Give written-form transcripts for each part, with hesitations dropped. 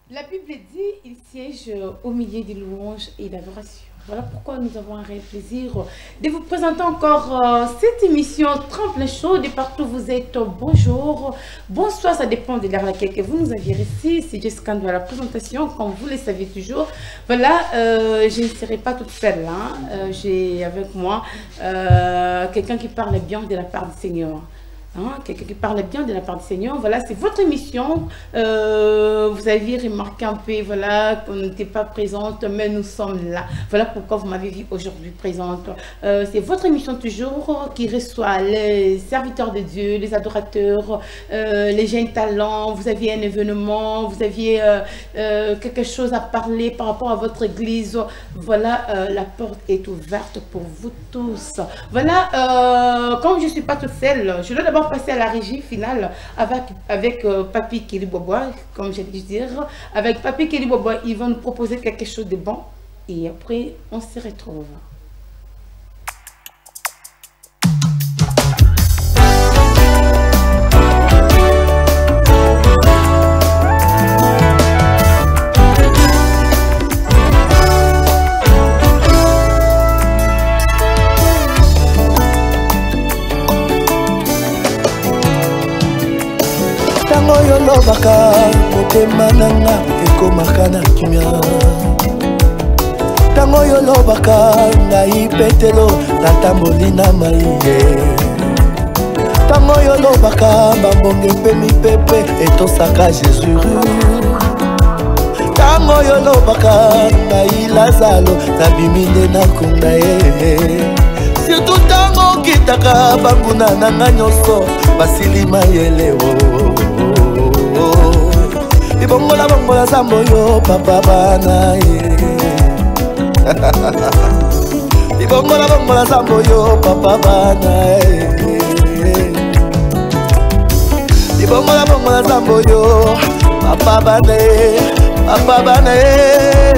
La Bible dit il siège au milieu des louanges et d'adoration. Voilà pourquoi nous avons un réel plaisir de vous présenter encore cette émission Tremplin Chaud de partout où vous êtes. Bonjour, bonsoir, ça dépend de l'heure à laquelle vous nous aviez reçu. C'est Jessica à la présentation, comme vous le savez toujours. Voilà, je ne serai pas toute seule. Hein. J'ai avec moi quelqu'un qui parle bien de la part du Seigneur. Hein, quelqu'un qui parle bien de la part du Seigneur. Voilà, c'est votre émission. Vous aviez remarqué un peu, voilà, qu'on n'était pas présente, mais nous sommes là. Voilà pourquoi vous m'avez vu aujourd'hui présente. C'est votre émission toujours qui reçoit les serviteurs de Dieu, les adorateurs, les jeunes talents. Vous aviez un événement, vous aviez quelque chose à parler par rapport à votre église. Voilà, la porte est ouverte pour vous tous. Voilà, comme je ne suis pas toute seule, je dois d'abord passer à la régie finale avec Papi Kelly Bobois, comme j'ai dû dire. Avec Papi Kelly Bobois, ils vont nous proposer quelque chose de bon et après on se retrouve. Baka motema nanga ekomaka na kimia tango yo lobaka ngai petelo natamboli na maye tango yo lobaka bambonge mpe mipepe etosaka Jésus tango yo lobaka ngai Lazalo nabimi nde nakonda ye surtout tango kitaka banguna nanga nyonso basili mayeleo Ibongola bongola zambo yo papa bana ye Ibongola bongola zambo yo papa bana ye Ibongola bongola zambo yo papa bana ye papa bana ye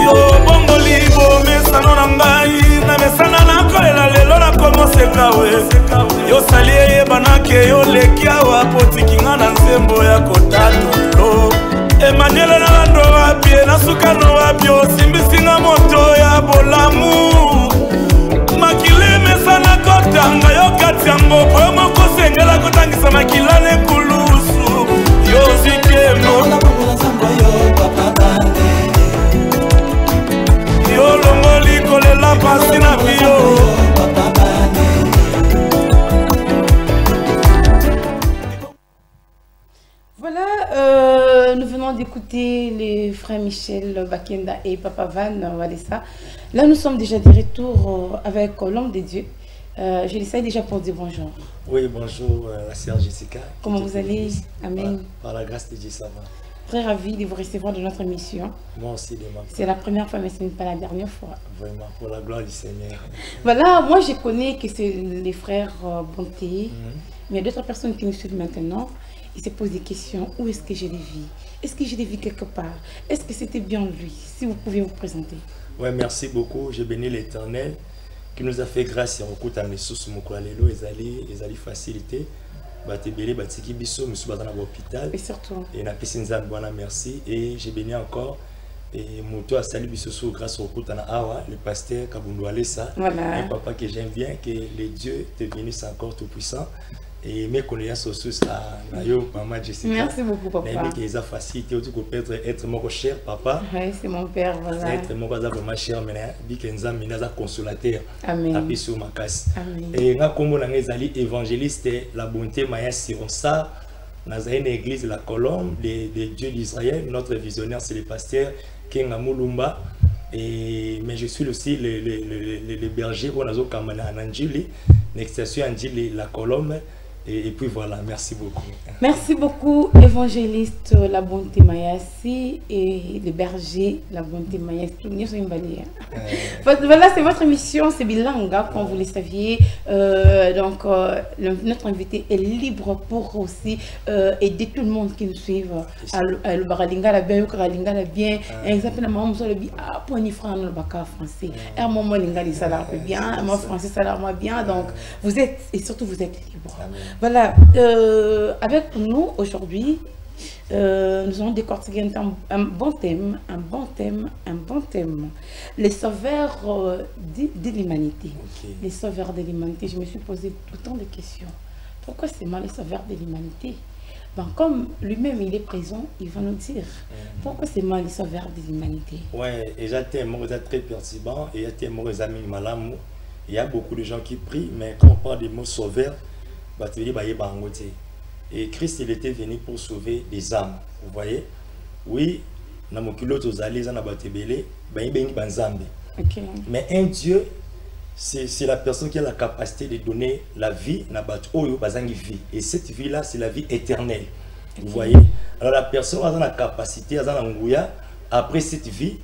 Yo bongoli bo mesano na ngai na mesana na kolela lelo na komoseka we yo sali eyebanake yo leki awa potikinga na nzembo ya kotatulo Emmanuel na lando wapie na sukano wapie osimbisinga moto ya bolamu makile mesana kotanga yo kati yango po yo moko sengela kotangisa makilane kulusu yo zikemo yo longoli kolela pasi na bio Voilà, nous venons d'écouter les frères Michel Bakenda et Papa Van Walesa. Là, nous sommes déjà de retour avec l'homme de Dieu. Je l'essaie déjà pour dire bonjour. Oui, bonjour, la sœur Jessica. Comment vous allez? Amen. Par la grâce de Dieu, ça va. Très ravi de vous recevoir dans notre émission. Moi aussi, de ma part. C'est la première fois, mais ce n'est pas la dernière fois. Vraiment, pour la gloire du Seigneur. Voilà, moi je connais que c'est les frères Bonté, mais il y a d'autres personnes qui nous suivent maintenant. Ils se posent des questions. Où est-ce que je les vis? Est-ce que je les vis quelque part? Est-ce que c'était bien lui? Si vous pouviez vous présenter. Oui, merci beaucoup. Je bénis l'Éternel qui nous a fait grâce et recoute à mes sources. Mokwalelo, ezali facilité. Batebele, batiki biso, monsieur bazana l'hôpital. Et surtout. Et na pesinzan bona merci. Et j'ai béni encore. Et moto a sali biso sous grâce au recoute à Awa, le pasteur Kabundu Alessa. Voilà. Un papa que j'aime bien, que le Dieu te bénisse encore tout puissant. Et mes connaissances aussi à Nayo, maman Jessica. Merci beaucoup, papa. Mais ça facilité aussi pour être mon cher papa. Oui, c'est mon père, voilà. Être mon père vraiment cher, mais dit que nous avons consolateur. Amen. Appui sur ma casse. Amen. Et nous comme on évangéliste, la bonté Maya Sironsa, dans une église la Colombe de Dieu d'Israël. Notre visionnaire c'est le pasteur Kenga Mulumba. Mais je suis aussi le berger on a Kamana Anjili, l'extension Anjili la Colombe. Et puis voilà, merci beaucoup. Merci beaucoup, évangéliste La Bonté Mayassi et le berger La Bonté Mayassi. Voilà, c'est votre émission, c'est bilingue, comme vous le saviez. Donc, notre invité est libre pour aussi aider tout le monde qui nous suit. À le baralinga la bien, au la bien. Exactement, nous allons dire, ah, pour une franc le baka français. Et à un moment, linga les salaires bien, moi français salaire moi bien. Donc, vous êtes, et surtout vous êtes libre. Voilà, avec nous aujourd'hui, nous allons décortiquer un bon thème. Les sauveurs de l'humanité. Okay. Les sauveurs de l'humanité. Je me suis posé autant de questions. Pourquoi c'est moi les sauveurs de l'humanité? Ben, comme lui-même il est présent, il va nous dire pourquoi c'est moi les sauveurs de l'humanité. Ouais, et j'ai un mot très perturbant, et il y a un mot malam. Il y a beaucoup de gens qui prient, mais quand on parle des mots sauveurs, bah, tu veux dire, et Christ il était venu pour sauver des âmes. Vous voyez? Oui, dans mon culotte aux allées, on a battu belé, mais un Dieu, c'est la personne qui a la capacité de donner la vie, vie. Et cette vie-là, c'est la vie éternelle. Vous voyez? Alors la personne a la capacité, après cette vie,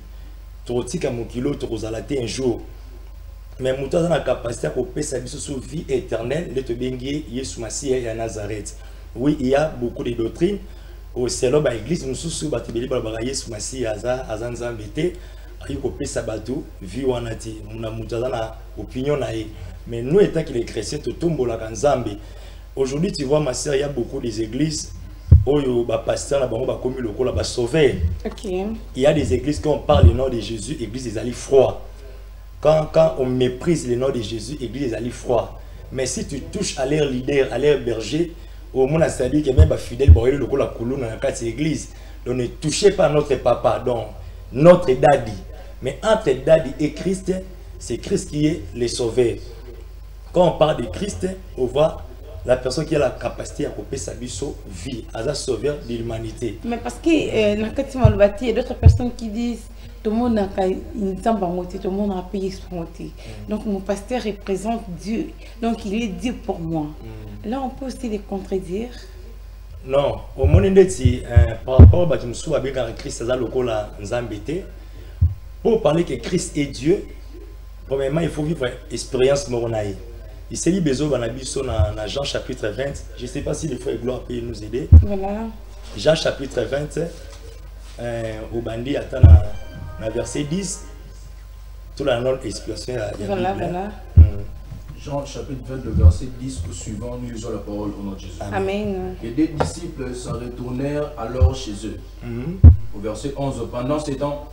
tu un jour. Mais tu as la capacité à couper sa vie éternelle, de te bénir, Yesu Massi et à Nazareth. Oui, il y a beaucoup de doctrines. Au selon l'église, nous sommes Yesu Massi à Zanzambete. Il faut que ça bateau vie ou anati on a mutazana opinion naïe mais nous étant que les chrétiens tout tombe la kanzambe. Aujourd'hui tu vois ma sœur, il y a beaucoup des églises oyo ba pasteur na bango ba commis loko la ba sauver. OK. Il y a des églises quand on parle le nom de Jésus, église des alliés froid. Quand on méprise le nom de Jésus, église des alliés froid. Mais si tu touches à leur leader, à leur berger, au moins ça dit que même ba fidèle boyé loko la colonne dans la quatre église. Donc ne touchez pas notre papa, donc notre daddy. Mais entre Daddy et Christ, c'est Christ qui est le sauveur. Quand on parle de Christ, on voit la personne qui a la capacité à couper sa vie, à la sauveur de l'humanité. Mais parce que il y a d'autres personnes qui disent tout le monde a tout le monde a payé son moté. Donc mon pasteur représente Dieu. Donc il est Dieu pour moi. Là on peut aussi les contredire. Non, au moment par rapport à Christ, pour parler que Christ est Dieu, premièrement, il faut vivre une expérience moronaï. Il s'est dit besoin dans Jean chapitre 20. Je ne sais pas si le frère Gloire peut nous aider. Voilà. Jean chapitre 20, au bandit attend dans verset 10. Tout la non-expression. Voilà, voilà. Jean chapitre 20, le verset 10 au suivant, nous lisons la parole au nom de Jésus. Amen. Et des disciples s'en retournèrent alors chez eux. Au verset 11, pendant ces temps,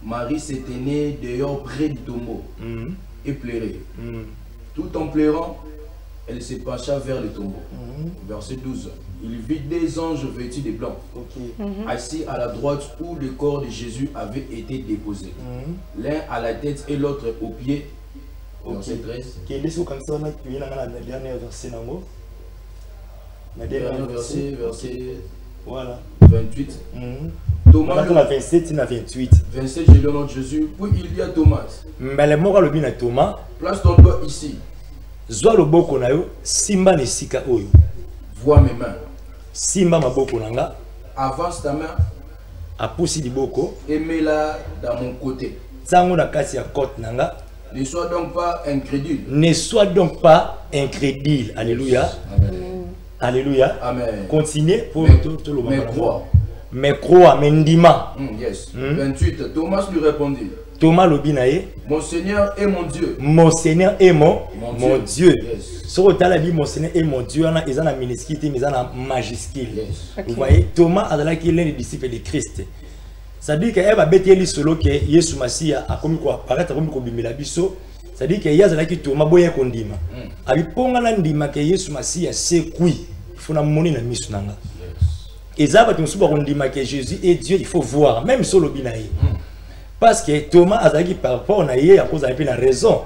Marie s'était née dehors près du tombeau et pleurait. Tout en pleurant, elle se pencha vers le tombeau. Verset 12. Il vit des anges vêtus de blanc, assis à la droite où le corps de Jésus avait été déposé. L'un à la tête et l'autre aux pieds. Verset 13. Verset voilà. 28. Thomas, 27 et 28. 27, je le nom de Jésus. Puis il y a Thomas. Mais le mot à Thomas. Place ton doigt ici. Zoa le boko na yo, simba ne sika oyo. Vois mes mains. Simba maboko nanga. Avance ta main. Apusi di boko. Et mets-la dans mon côté. Zango na kasi ya côte nanga. Ne sois donc pas incrédule. Ne sois donc pas incrédule. Alléluia. Amen. Alléluia. Amen. Continuez pour tout le monde. Mais crois. Mais crois, mais ndima. Yes. 28. Thomas lui répondit. Thomas Lobinae. Mon Seigneur est mon Dieu. Mon Seigneur est mon Dieu. Yes. Ce que tu as dit, mon Seigneur est mon Dieu, ils ont la minuscule, mais ils ont la majuscule. Yes. Vous voyez, Thomas a l'un des disciples de Christ. Ça dit qu'il va bêter solo que Yesu Massi a commis quoi paraître comme bimela biso. Ça dit qu'il y a qui Thomas boye kondima. Abi ponga na ndima que Yesu Massi a sekui. Il faut na moni na misu nanga. Et ça va te souba kondima que Jésus est Dieu, il faut voir même solo binaï. Parce que Thomas a dit par rapport à yé à cause de la raison.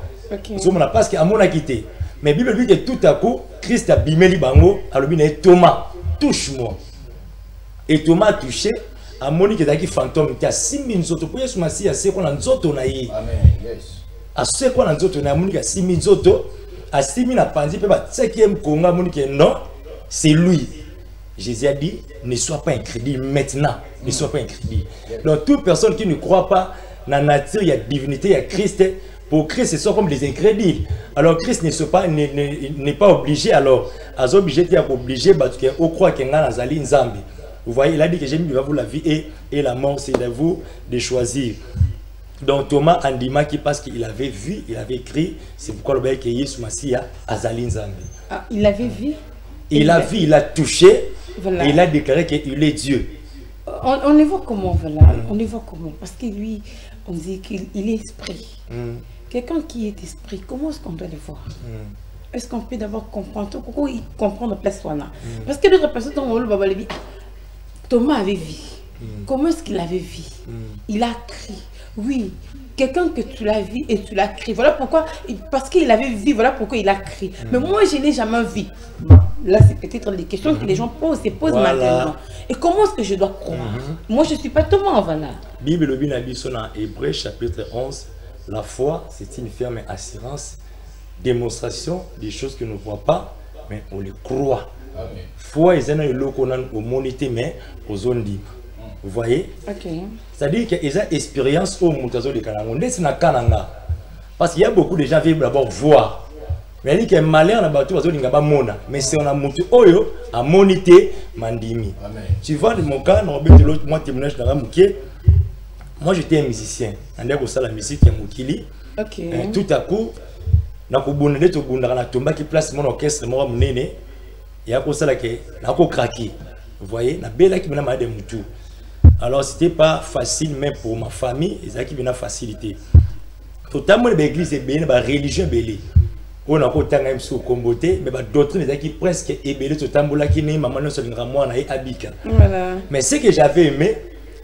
Parce que Amon a quitté. Mais Bible dit que tout à coup Christ a bimeli bango alobinaï Thomas touche-moi. Et Thomas a touché. A Monique qui fantôme qui a 6000 autres pour Yesu Massi a ce qu'on a nzoto na yi. Amen. Yes. A ce qu'on a nzoto na Monique a 6000 autres a 6000 na pandi pe ba 5e konga Monique non, c'est lui. Jésus a dit ne sois pas incrédule maintenant, ne sois pas incrédule. Donc toute personne qui ne croit pas dans la nature, il y a divinité, il y a Christ, pour Christ ce sont comme des incrédules. Alors Christ n'est pas obligé alors à obligé à obligé parce que on croit qu'il y a nazali nzambe. Vous voyez, il a dit que j'ai mis devant vous la vie et la mort, c'est à vous de choisir. Donc Thomas Andima qui parce qu'il avait vu, il avait écrit, c'est pourquoi le bail que Yesu Massi a Azali Nzambe. Ah, il avait vu? Il a vu, il a touché, voilà. Et il a déclaré qu'il est Dieu. On les voit comment, voilà. On les voit comment. Parce que lui, on dit qu'il est esprit. Quelqu'un qui est esprit, comment est-ce qu'on doit le voir? Est-ce qu'on peut d'abord comprendre? Pourquoi il comprend la place là? Parce que d'autres personnes, Thomas avait vu. Comment est-ce qu'il avait vu? Il a crié. Oui. Quelqu'un que tu l'as vu et tu l'as crié. Voilà pourquoi, parce qu'il avait vu, voilà pourquoi il a crié. Mais moi, je n'ai jamais vu. Bon, là, c'est peut-être les questions que les gens posent maintenant. Et comment est-ce que je dois croire? Moi, je ne suis pas Thomas, voilà. Bible le Binabiso dans Hébreux chapitre 11, la foi, c'est une ferme assurance, démonstration des choses que nous ne voyons pas, mais on les croit. Foi, c'est un lot qu'on a au monité, mais aux zones libres. Vous voyez? C'est-à-dire qu'il y a une expérience au Moutazo de Kanango. Parce qu'il y a beaucoup de gens qui veulent d'abord voir. Mais il y a un malheur dans le bateau, mais c'est un moutou oyo à moniter mandimi. Tu vois, dans mon cas, moi j'étais un musicien. Je la musique à Moukili. Tout à coup, je suis place mon orchestre, il y a craqué. Vous voyez, alors c'était pas facile même pour ma famille, ils ont une facilité. Totalement l'église est bien, la religion est belle. On a autant même sous comboté, mais la doctrine est presque ébélée totalement là qui n'est maman non seulement moi na abika. Mais ce que j'avais aimé,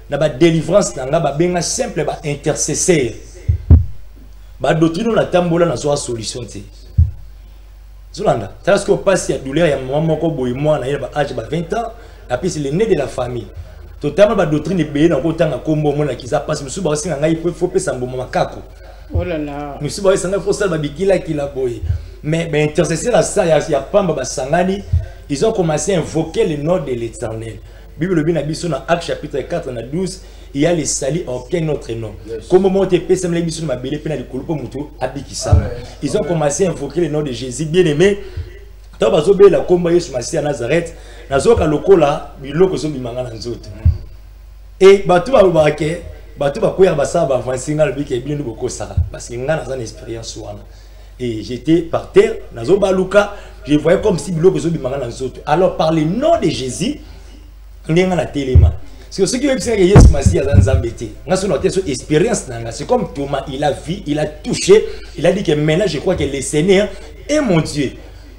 la délivrance na benga simple ba intercesseur. Ba doctrine na tambola na so solution té. Zulanda, parce que passe ya douleur ya maman ko boy moi na ba âge ba 20 ans, et puis c'est le nez de la famille. Totalement la doctrine est belle dans autant à combo mon qui ça passe monsieur barasi nga il faut pe sambo makako. Oh là là. Monsieur barasi nga faut ça babikila qui la boy. Mais intercesseur à ça il y a pas ba sangani, ils ont commencé à invoquer le nom de l'Éternel. Bible bien abisso dans Actes chapitre 4 na 12, il y a les salis aucun autre nom. Comme mon te pèse me biso na belé pe na likolopo mutu abikisa. Ils ont commencé à invoquer le nom de Jésus bien-aimé. Tant bazobe la komba Yesu Masia à Nazareth. Nazoka lokola biloko zo bimanga na nzoto. Et batu ba ubake, batu ba koya basa ba avancer le bike bien boko sara parce que ngana za une expérience wana. Et j'étais par terre, nazo baluka, je voyais comme si biloko zo bimanga na nzoto. Alors par le nom de Jésus, ndenga na telema. Parce que ce qui veut dire que Yesu Masia za nzambete. Ngaso noter so expérience nanga, c'est comme Thomas, il a vu, il a touché, il a dit que maintenant je crois que le Seigneur est mon Dieu.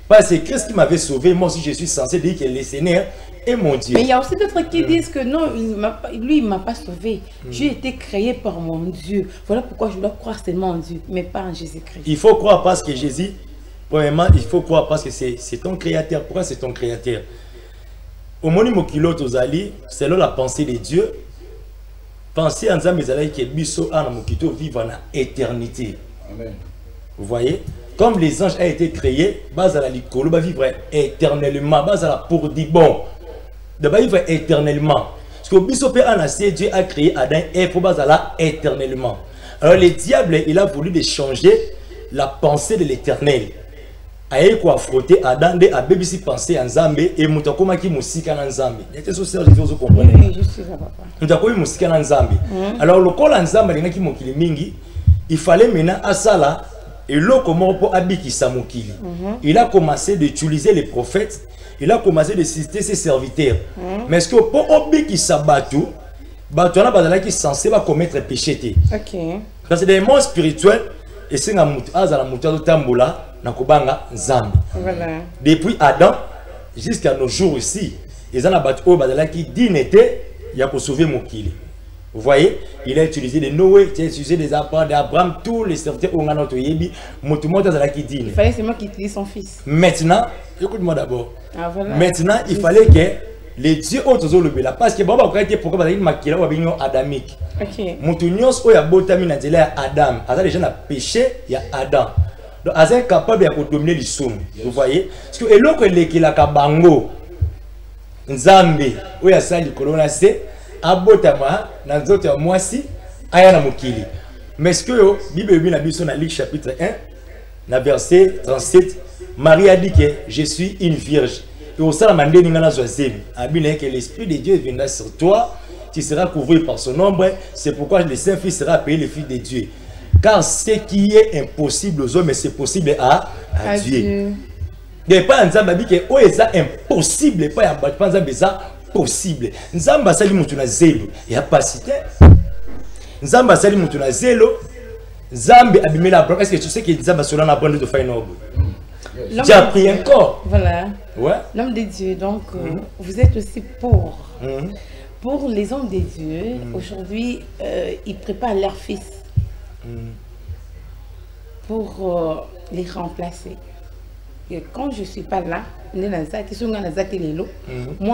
Parce que Christ qui m'avait sauvé, moi aussi je suis censé dire que le Seigneur est mon Dieu. Mais il y a aussi d'autres qui disent que non, lui il ne m'a pas sauvé. J'ai été créé par mon Dieu. Voilà pourquoi je dois croire seulement en Dieu, mais pas en Jésus-Christ. Il faut croire parce que Jésus, premièrement, il faut croire parce que c'est ton créateur. Pourquoi c'est ton créateur? Au monimo kiloto zali, selon la pensée de Dieu, pensez en Zambézalaï que biso an mokito vivre en éternité. Amen. Vous voyez? Comme les anges ont été créés, base à la licolo, va vivre éternellement, base à la pour dire bon, de vivre éternellement. Parce que Bissopé Anassé, Dieu a créé Adam et il faut base à la éternellement. Alors le diable, il a voulu de changer la pensée de l'éternel. Aïe quoi frotter Adam de a BBC penser en Zambé et Moutakoma qui musika en Zambé. Était so sérieux vous comprenez? Oui, je suis là papa. Moutakoma musika en Zambé. Alors le col en Zambé les qui mokili mingi, il fallait maintenant à ça là. Et là, comment pour Abiki Samokili, il a commencé d'utiliser les prophètes, il a commencé de citer ses serviteurs. Mais est-ce que pour Abiki Sabatu, Batouana Badala qui est censé commettre péché? Parce que des mots spirituels, et c'est la moutarde de Tamboula, Nakobanga Zambi. Depuis Adam jusqu'à nos jours ici, ils ont battu Badala qui dit n'était, il a pour sauver Mokili. Vous voyez, il a utilisé des Noé, il a utilisé des Abraham, tous les serviteurs au Ghana, il fallait seulement qu'il utilise son fils. Maintenant, écoute-moi d'abord. Maintenant, il fallait que les dieux autres le béla. Parce que Baba a été pourquoi il m'a quitté adamique. Moutunios ou ya botami na délai Adam. Asa les gens a péché, il y a Adam. Donc Asa est capable de dominer les sommes. Vous voyez, parce que et l'autre qui la kabango, Nzambe, ou ya ça le colonna c'est abotama na nzoto ya mwasi aya na mokili. Mais ce que Bible na biso na Luc chapitre 1 na verset 37, Marie a dit que je suis une vierge. Et au sein de mandé ngana zoazemi, abine que l'esprit de Dieu viendra sur toi, tu seras couvert par son ombre, c'est pourquoi le Saint-Fils sera appelé le Fils de Dieu. Car ce qui est impossible aux hommes, c'est possible à Dieu. de pas nzamba bi ke o eza impossible pas ya pas nzamba eza possible nzamba sali mutu na zelo ya pasité nzamba sali mutu na zelo nzambe abimela Abraham. Est-ce que tu sais que nzamba solo na prendre de faire une ordre j'ai appris encore voilà ouais l'homme de Dieu donc vous êtes aussi pour les hommes de Dieu aujourd'hui ils préparent leur fils pour les remplacer. Et quand je ne suis pas là, moi,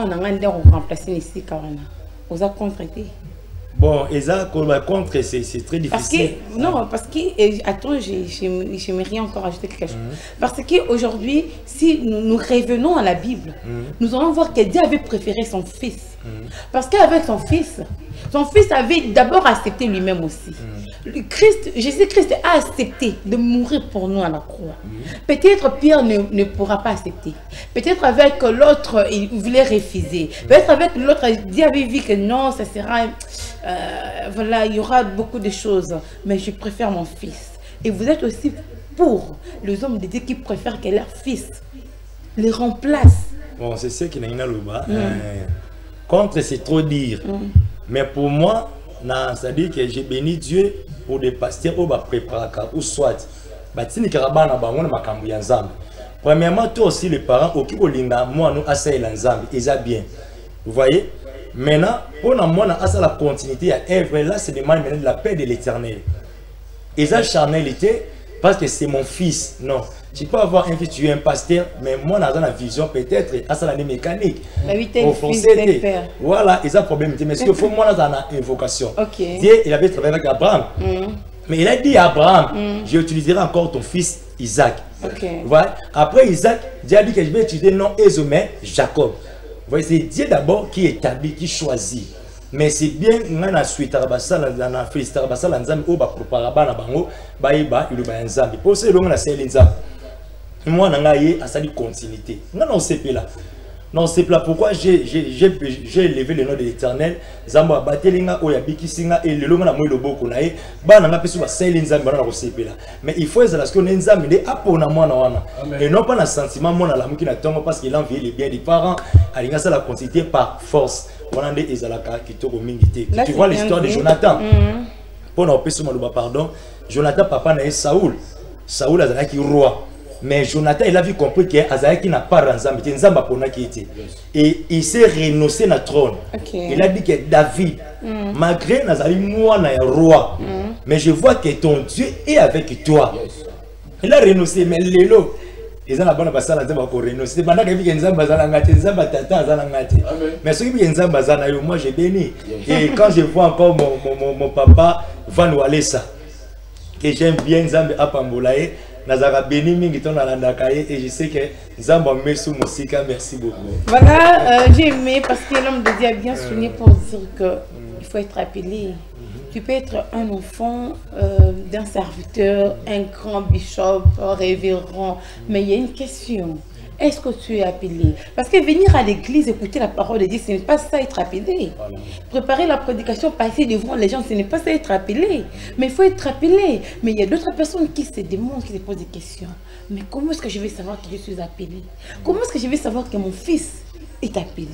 je remplacer ici. Vous avez contre-été. Bon, contre, c'est très difficile. Parce que, non, parce que, attends, je n'aimerais encore ajouter quelque chose. Parce qu'aujourd'hui, si nous revenons à la Bible, nous allons voir que Dieu avait préféré son fils. Parce qu'avec son fils avait d'abord accepté lui-même aussi. Jésus-Christ a accepté de mourir pour nous à la croix. Peut-être Pierre ne pourra pas accepter. Peut-être avec l'autre, il voulait refuser. Peut-être avec l'autre, Dieu avait vu que non, ça sera... voilà, il y aura beaucoup de choses. Mais je préfère mon fils. Et vous êtes aussi pour les hommes de Dieu qui préfèrent que leur fils les remplace. Bon, c'est ce qui n'est pas le bas. Contre, c'est trop dire. Mais pour moi, c'est-à-dire que j'ai béni Dieu pour des pasteurs ou préparaka ou soit premièrement toi aussi les parents qui olinga moi nous asa nzambe ils bien vous voyez maintenant pour moi na asa la continuité à œuvre là c'est demande maintenant de la paix de l'Éternel et ça charnalité parce que c'est mon fils non tu peux avoir un fils tu es un pasteur mais moi dans la vision peut-être à ça la mécanique voilà et ça problème mais ce que faut moi dans la invocation Dieu il avait travaillé avec Abraham mais il a dit à Abraham j'utiliserai encore ton fils Isaac voilà après Isaac Dieu a dit que je vais utiliser non Ézomé Jacob vous voyez c'est Dieu d'abord qui établit qui choisit mais c'est bien na suite arabasala na féliciter arabasala nzambe o ba préparer bana bango ba iba iluba nzambe pour ce longa na seli nzambe moi nangaye a sali continuité non c'est là non c'est là pourquoi j'ai élevé le nom de l'Éternel nzambe abatelinga o ya bikisinga et le longa na moi loboko na ye bana nga pesu ba seli nzambe na ko sepela mais il faut ezala ce que nzambe de apona mwana wana et non pas na sentiment mona la muki na tongo parce qu'il envie les biens des parents alinga ça la continuité par force. Tu vois l'histoire de Jonathan. Pour nous pardon, Jonathan papa na Saoul. Saoul a qui roi. Mais Jonathan il a vu compris que Azaki n'a pas Nzambe, Nzamba pona qui était. Et il s'est renoncé na trône. Il a dit que David malgré Nazali moi na roi, mais je vois que ton Dieu est avec toi. Il a renoncé mais lélo ils ont la bonne basala nzamba ko renoncer banda ka bi nzamba zala ngati nzamba tata zala ngati mais ce qui nzamba zala yo moi j'ai béni et quand je vois encore mon papa Van Walesa que j'aime bien nzambe apambolaye nazaka béni mingi ton alandaka et je sais que nzamba mesu musika merci beaucoup voilà j'ai aimé parce que l'homme de Dieu a bien souligné pour dire que il faut être appelé. Tu peux être un enfant d'un serviteur, un grand bishop, révérend, mais il y a une question. Est-ce que tu es appelé? Parce que venir à l'église, écouter la parole de Dieu, ce n'est pas ça être appelé. Préparer la prédication, passer devant les gens, ce n'est pas ça être appelé. Mais il faut être appelé. Mais il y a d'autres personnes qui se demandent, qui se posent des questions. Mais comment est-ce que je vais savoir que je suis appelé? Comment est-ce que je vais savoir que mon fils est appelé?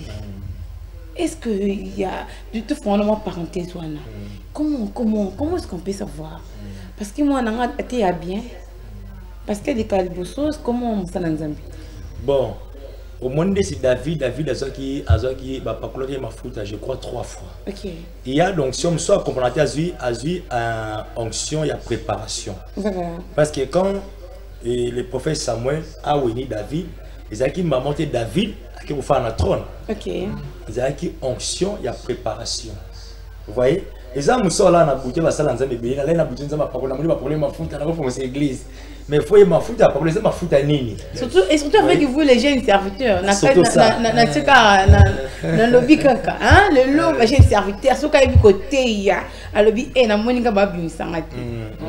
Est-ce qu'il y a du tout fondement parenthèse? Comment est-ce qu'on peut savoir? Parce que moi, je suis bien. Parce que des calibos, comment on s'en ensemble? Bon, au monde c'est David a qui je crois 3 fois. Il y a donc si on soit complémentaire onction, il y a préparation. Parce que quand le prophète Samuel a uni David, ils ont qui m'a monté David qui vous faire un trône. Ils ont qui onction, il y a préparation. Vous voyez? Les hommes sont là na bouté va sala nzambe béni là na bouté nzambe parole na parole ma futa na ko église mais faut y ma futa parole ma futa nini surtout avec vous les jeunes serviteurs na lobby kaka hein le lot les jeunes serviteurs so ka bi côté ya a lobby e na moninga ba bi sangati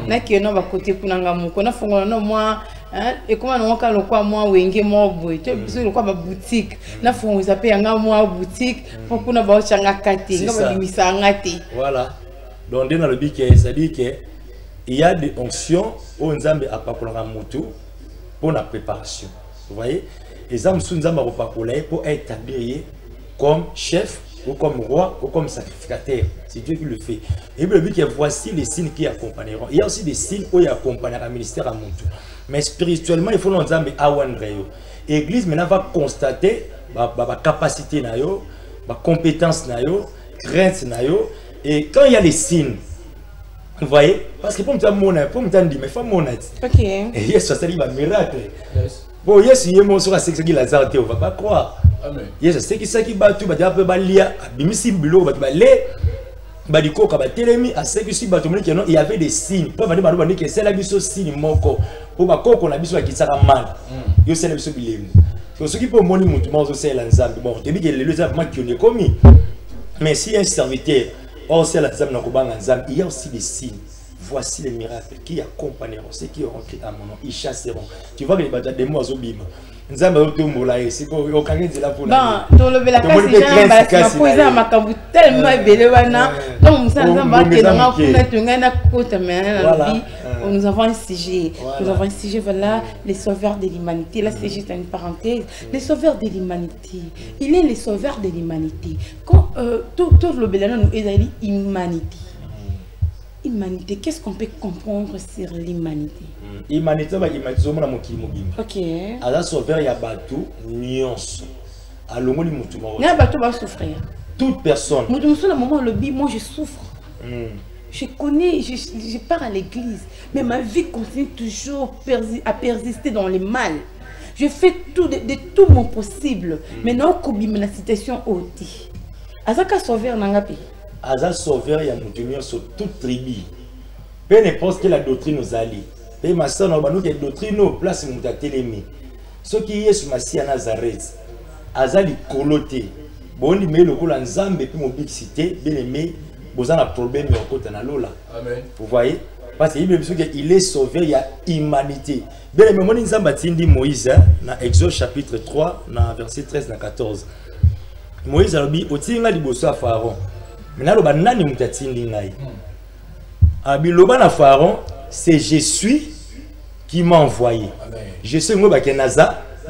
na ki no ba côté kunanga moko na fongola no moi hein et comment on ka lo kwa moi wenge mo boy to biso lo kwa ba boutique na fongo za pe nga moi boutique pour kuna ba changa kati nga ba limisa ngati voilà donc dans le but c'est-à-dire que il y a des onctions où Nzambe a pas pour la moto pour la préparation. Vous voyez? Et ça, pour établir comme chef, ou comme roi, ou comme sacrificateur. C'est Dieu qui le fait. Et le but est voici les signes qui accompagneront. Il y a aussi des signes où il accompagnera le ministère à Montou. Mais spirituellement, il faut nous dire l'église maintenant va constater la capacité, la compétence, la crainte. Et quand il y a les signes, vous voyez, parce que pour me dire mon âme, pour me dire, mais faut mon âme. Ok. Et yes, ça c'est un miracle. Bon, yes, il y a mon sur la sexe qui l'a zarté, on va pas croire. Amen. Yes, c'est qui ça qui bat tout, bah tu peux balia, bimisi bilo, bah tu vas les, bah du coup, quand bah télémi, à ce que si bah tout le monde qui il y avait des signes. Pour bah dire que c'est la biso signe moko, pour bah quoi qu'on a biso qui sera mal. Yo c'est la biso bilem. Parce que ceux qui peuvent moni mutumo zo c'est l'ensemble. Bon, tu dis que les gens qui ont commis. Mais si un serviteur, or c'est l'ensemble dans le ensemble, il y a aussi des signes. Voici les miracles qui accompagneront ceux qui auront crié à mon nom, ils chasseront. Tu vois que les batailles des mots bim. Nous avons tout le monde c'est quoi aucun dit là pour la dans le bela kasi poser à makambu tellement belé wana donc ça nous va que dans kuna tungana kota mais nous avons un sujet voilà les sauveurs de l'humanité. Là c'est juste une parenthèse, les sauveurs de l'humanité, il est les sauveurs de l'humanité quand tout le bela nous est l'humanité. Humanité, qu'est-ce qu'on peut comprendre sur l'humanité? Humanité, ok. Alors, sauveur, il y a bateau, nuance. Alors, il y a bateau, va souffrir. Toute personne. Moi, je souffre. Je connais, je pars à l'église, mais ma vie continue toujours à persister dans le mal. Je fais tout de tout mon possible. Maintenant, je suis la situation haute. Azaka sauveur, nangapi. Aza sauveur ya mutumio sur toute tribu. Peu n'importe quelle la doctrine nous allie. Peu ma soeur nous que doctrine nous place muta telemi. Ce qui est sur Masia Nazareth. Aza li coloté. Boni me le kola nzambe puis mobilité bien aimé. Bozan a problème en côté na lola. Amen. Vous voyez? Parce qu'il est sauveur, il y a humanité. Bien aimé mon nzamba tindi Moïse na Exode chapitre 3 na verset 13 na 14. Moïse a dit otinga liboso a Pharaon. Maintenant, le Pharaon, c'est je suis qui m'a envoyé. Je suis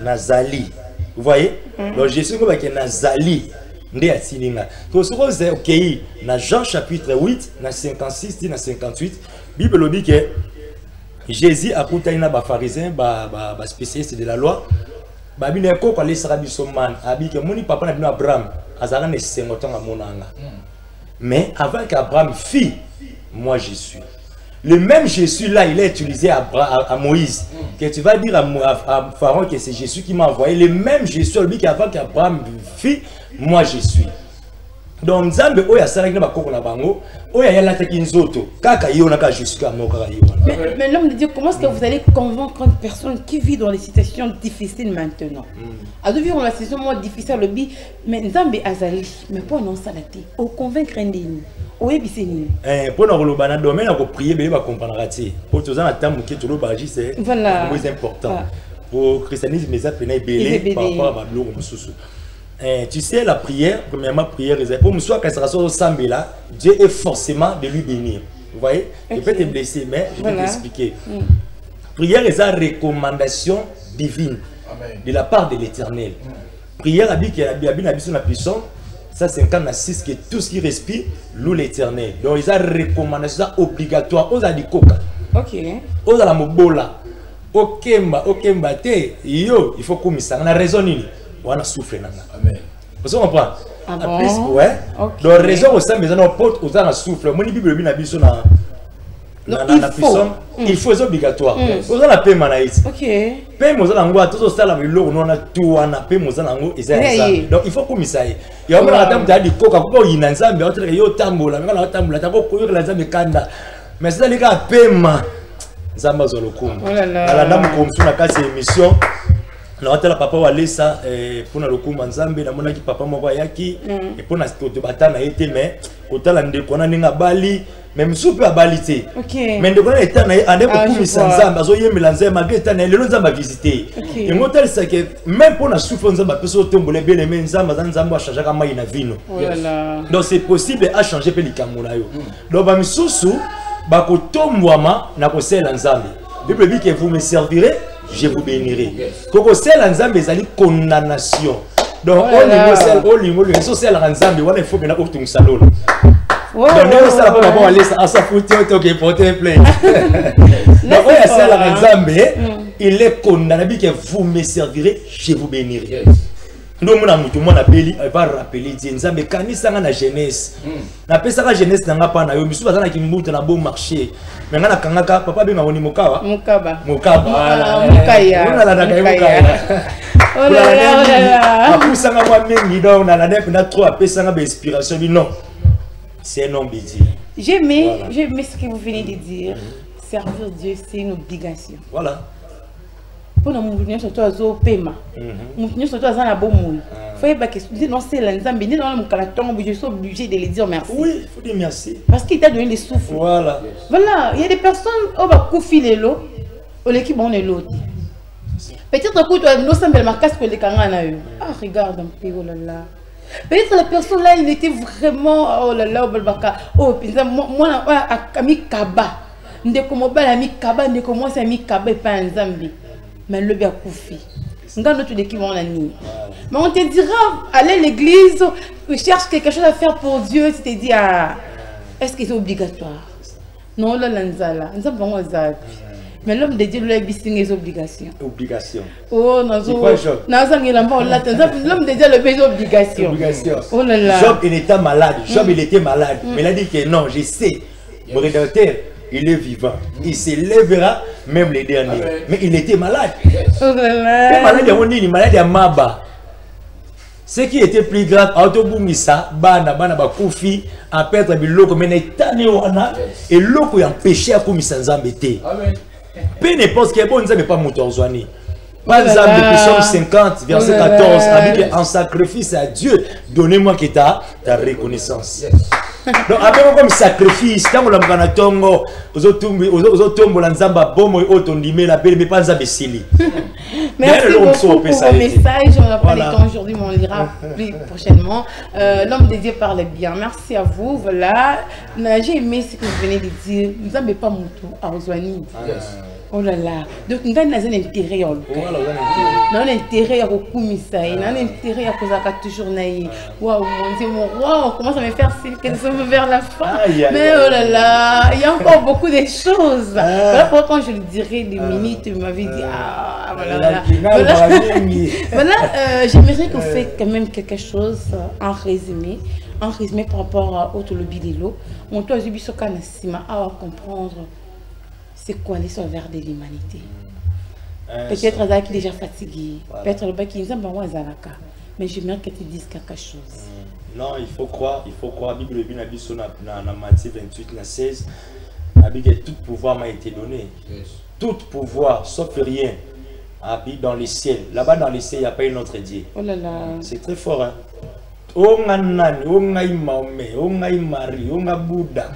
Nazali. Vous voyez? Donc je suis Nazali. Dans Jean chapitre 8, 56 à 58, la Bible dit que Jésus a coûté un pharisien, spécialiste de la loi. Mais avant qu'Abraham fît, moi je suis. Le même Jésus là, il est utilisé à Moïse. Que tu vas dire à Pharaon que c'est Jésus qui m'a envoyé. Le même Jésus, lui qui avant qu'Abraham fît, moi je suis. Donc Nzambe oya salaki na bakoko na bango, oya yala taki nzoto. Kaka yona ka Jésus ka moka yona. Mais l'homme de Dieu, comment est-ce que vous allez convaincre une personne qui vit dans des situations difficiles maintenant? À vivre dans la situation moins difficile, le bi, mais Nzambe azali, mais pour non salati, au convaincre ndini. Oui, biseni. Pour nous le bana domaine, on prier, mais on va comprendre raté. Pour tous en attendre que tout le baji c'est très important. Pour le christianisme, mais ça peut être belé par rapport à ma blog ou tu sais, la prière, premièrement, prière, pour me soit quand ça sort au Sambela, Dieu est forcément de lui bénir. Vous voyez? Je peux te blesser, mais je vais t'expliquer. Prière est une recommandation divine de la part de l'Éternel. Prière a dit qu'il y a une puissance, ça 56, que tout ce qui respire loue l'Éternel. Donc, il y a une recommandation obligatoire aux adikoka. Ok. Aux alamobola. Au Kemba, yo, il faut qu'on misse. On a raison. On a soufflé. Amen. Vous comprenez? Ah bon? Plus, ouais. Okay. Donc, raison au sein de nos potes, on a soufflé. Mon Bible, il faut, c'est obligatoire. On a la paix, manaïs. Ok. Paix, on a l'angoisse, tout ça, la ville, on a tout, on a paix, on a l'angoisse. Donc, il faut qu'on misse. Il y a un temps où il y a des coca, il y a un ensemble, il y a un tambour, il y a un tambour, il y a un tambour, mais c'est les gars, paiement. Zamba Zolokum. La dame comme sur la case émission. La papa wa lesa pour na lokumba nzambe na monaki papa moko yaki et pour na to batana été mais kotala ndeko na ninga bali même soupe à balité. Mais ndeko na etana ande ko kumisa nzambe azo yemela nzambe malgré etana lelo nzambe visiter. Et motel c'est que même pour na souffre nzambe peso tombole bien aimé nzambe nzambe a changer ka mai na vino. Donc c'est possible à changer pe likambo na yo. Donc ba misusu ba ko tombwama na ko sela nzambe. Bible dit que vous me servirez je vous bénirai. Koko sel Nzambe ezali condamnation. Donc au niveau le social Nzambe wana il faut maintenant otung salolo. Donc ça va pas aller à sa foutu auto porter plainte. Donc ouais sel Nzambe il est condamné que vous me servirez, je vous bénirai. Donc mon appeli va rappeler Dieu Nzambe kanisa na jeunesse. Na pesa ka jeunesse na ngapa na yo misu bazana ki mbuta na bon marché. Mais ngana kangaka papa benga woni mukaba. Mukaba. Mukaya. On la mukaya. Oh là là. Poussa nga moi mingi donc na nef na trop pesa nga inspiration non. C'est un homme de Dieu. J'aimais ce que vous venez de dire. Servir Dieu c'est une obligation. Voilà. Pour nous venir surtout à zo paiement. Nous venir surtout à la bonne moule. Faut pas que non c'est l'ensemble ni dans mon caractère je suis obligé de lui dire merci. Oui, faut dire merci. Parce qu'il t'a donné les souffles. Voilà. Voilà, il y a des personnes au va couper l'eau au l'équipe on est l'autre. Peut-être que toi nous sommes ma casque les kangana eu. Ah regarde un peu oh là là. Peut-être la personne là il était vraiment oh là là au balbaka. Oh pinza moi à ami kaba. Ndeko mobile ami kaba ndeko moi c'est ami kaba pas Nzambi. Mais le bien koufi. Mais on te dira, aller à l'église, tu cherches quelque chose à faire pour Dieu, tu te dis, ah, est-ce que c'est obligatoire? Non, là, mais l'homme de Dieu, lui, il a des obligations. Obligations. Oh, non, l'homme de Dieu, il a des obligations. Oh là là. Job, il était malade. Job, il était malade. Mais il a dit que non, je sais, mon rédacteur, il est vivant. Il se lèvera même les derniers. Mais il était malade. Malade à Maba. Ce qui était plus grave, Autoboumissa, Bana, Koufi, à perdre biloko, mais Netanyana, et l'oko est empêché à Koumissa Nzambete. Peu n'importe quel bon Nzambé pas Moutorzouani. Par exemple, Psaume 50, verset 14, avec un sacrifice à Dieu, donnez-moi que ta reconnaissance. Donc, après comme sacrifice, quand on a tongo, aux autres l'anzamba bomo et autres mais la belle mais pas Zabessili. Merci beaucoup pour vos messages. On n'a pas le temps aujourd'hui, mais on lira plus prochainement. L'homme de Dieu parle bien. Merci à vous. Voilà. J'ai aimé ce que vous venez de dire. Nous n'avons pas mon tour à Ozwani. Oh là là. Donc, nous avons un intérêt. Nous avons un intérêt à Koumissa. Nous avons un intérêt à Kozaka toujours naï. Waouh, mon Dieu, mon roi, on commence à me faire signe qu'elle se veut vers la fin. Mais oh là là, il y a encore beaucoup de choses. Voilà pourquoi quand je le dirai des minutes, il m'avait dit ah, voilà. Voilà, j'aimerais qu'on fasse quand même quelque chose en résumé par rapport au Tolobi Lilo. On doit comprendre. C'est quoi les sauveurs de l'humanité? Peut-être Azak est déjà fatigué. Peut-être le bac qui mais j'aimerais que tu dises quelque chose. Non, il faut croire. La Bible dit dans Matthieu 28, 16, tout pouvoir m'a été donné. Tout pouvoir, sauf rien, habite dans les ciels. Là-bas dans les ciels, il n'y a pas un autre Dieu. Oh là là. C'est très fort. Hein? Oh Nani, oh Mahomet, oh Marie, oh Bouddha.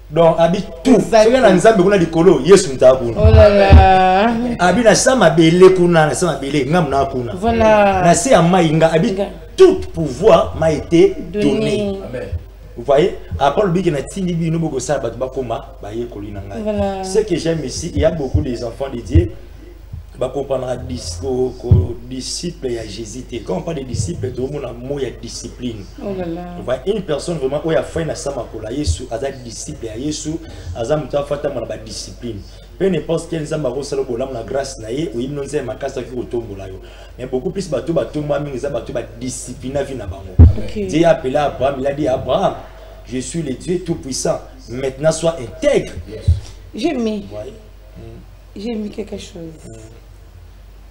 Donc, habite tout. Ce que nous avons dit, Yesu Ntabuna. Oh là là. Habite na sama bele kuna, na sama bele ngamna kuna. Voilà. Na se amainga habite tout pouvoir m'a été donné. Amen. Vous voyez, après le bic na tindi bi no boko sa batu bakoma ba ye kolina ngai. Ce que j'aime ici, il y a beaucoup des enfants de Dieu. Bah comprendre disciple et à Jésus. Quand on parle de disciple, tout le monde a mot ya discipline. Oh là là. Une personne vraiment où il a fait na sama kola Yesu, aza disciple à Yesu, aza muta fata mona ba discipline. Peu n'importe quel zamba rosalo bolam na grâce na ye, ou il nous aime makasa ki otombo la yo. Mais beaucoup plus bateau mingi za bateau ba discipline vie na bango. Dieu a appelé Abraham, il a dit Abraham, je suis le Dieu tout puissant. Maintenant sois intègre. J'ai mis quelque chose.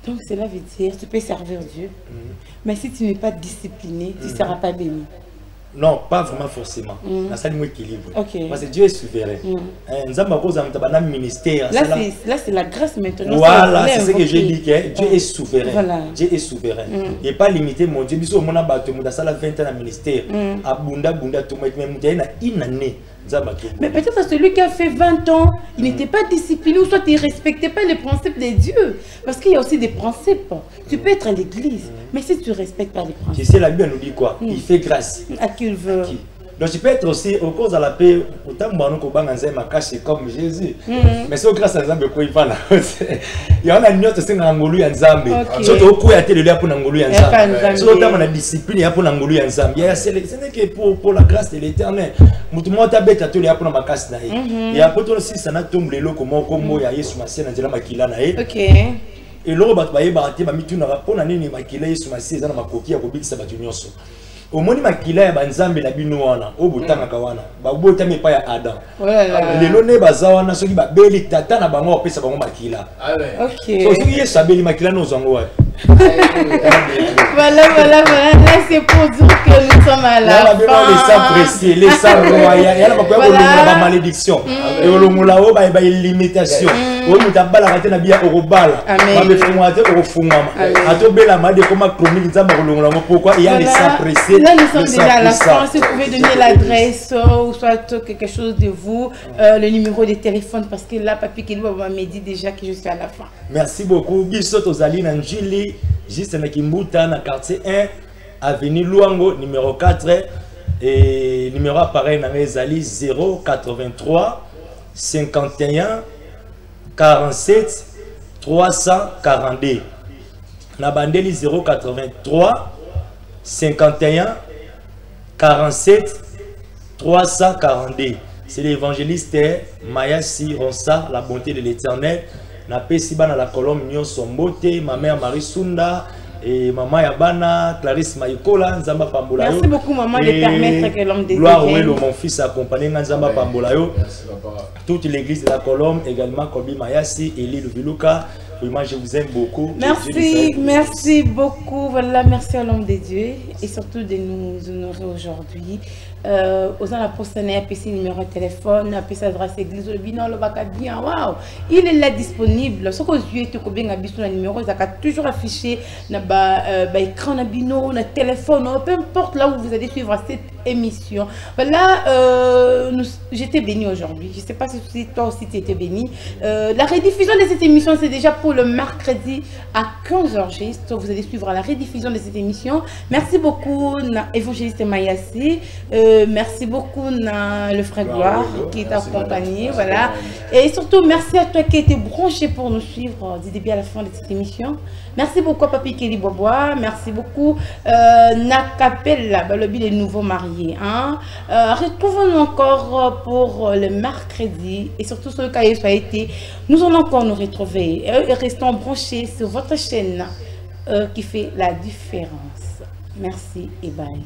Donc cela veut dire tu peux servir Dieu, mais si tu n'es pas discipliné, tu ne seras pas béni. Non, pas vraiment forcément. Ça c'est équilibre. Parce que Dieu est souverain. Ministère. Là c'est la grâce maintenant. Voilà, c'est ce que j'ai dit. Dieu est souverain. Voilà. Dieu est souverain. Il n'est pas limité, mon Dieu. Bisous, mon abattu, mon ça la 20 ans à ministère. Abunda, tout le monde, une année. Mais peut-être celui qui a fait 20 ans, il n'était pas discipliné ou soit il ne respectait pas les principes de Dieu. Parce qu'il y a aussi des principes. Tu peux être à l'église, mais si tu ne respectes pas les principes. Tu sais, la Bible nous dit quoi? Il fait grâce. À qui il veut. Donc tu peux être aussi au cause de la paix, autant que tu as comme Jésus. Mais c'est grâce à Nzambe qu'il va là. Il y a une autre qui ngangulu ya Nzambe. Surtout au coup ya télé pour ngangulu ya Nzambe. Surtout dans la discipline ya pour ngangulu ya Nzambe. Ce n'est que pour la grâce de l'Éternel. Mutumo ta beta télé ya pour makasi na ye. Il y a pour toi aussi ça n'a tombé lelo comme ya Yesu Masia na nzela makila na ye. OK. Et l'autre baye barate ba mituna rapona nini makila Yesu Masia za na makoki ya kobikisa batu nyonso. Au moins makila ya banzambe na bino wana obotanga kawana babota mepa ya Adam lelo ne bazawana soki babeli tata na bango opesa bango makila. OK. So soki Yesu abeli makila no zango wa. Voilà, là c'est pour dire que nous sommes à la fin. Les sangs précieux, les sangs royaux, il y a la malédiction, et la limitation. On nous a balayé na bien au bal. On me fumate au fumama. A tout bel amade comme chronique d'amorolongo. Pourquoi il y a les sangs précieux? Là nous sommes déjà à la fin. Si vous pouvez donner l'adresse ou soit quelque chose de vous, le numéro de téléphone parce que là papi qui doit me dit déjà que je suis à la fin. Merci beaucoup. Bisous aux alliés Nanjili. Juste na Kimbuta, na quartier 1, avenue Luango, numéro 4, et numéro appareil na Zali 083 51 47 342. Na bandeli 083 51 47 342. C'est l'évangéliste Mayasi Ronsa, la bonté de l'Éternel. Na pesiba na la colombe nyonso mbote, ma mère Marie Sunda et maman Yabana, Clarisse Maïkola, Nzamba Pambolayo. Merci beaucoup maman de permettre que l'homme des Gloire mon fils accompagné Nzamba Pambolayo. Toute l'église de la colombe également Kobi Mayasi, Eli Lubiluka. Moi je vous aime beaucoup. Merci beaucoup. Voilà, merci à l'homme de Dieu et surtout de nous honorer aujourd'hui. Aux la prochaine PC numéro de téléphone, PC adresse église, le bilan, le bac bien, waouh, il est là disponible. Ce que vous êtes bien habitué le numéro, ça a toujours affiché na écran, na bino, na téléphone, peu importe là où vous allez suivre cette émission. Voilà, j'étais béni aujourd'hui. Je ne sais pas si toi aussi tu étais béni. La rediffusion de cette émission, c'est déjà pour le mercredi à 15h juste. Vous allez suivre la rediffusion de cette émission. Merci beaucoup, évangéliste Mayasi. Merci beaucoup le frère Gloire qui t'a accompagné, voilà. Et surtout merci à toi qui étais branché pour nous suivre du début à la fin de cette émission. Merci beaucoup Papi Kelly Bobois, merci beaucoup Nakapella, le but des nouveaux mariés. Hein? Retrouvons-nous encore pour le mercredi et surtout sur le cas où ça a été, nous allons encore nous retrouver. Restons branchés sur votre chaîne qui fait la différence. Merci et bye.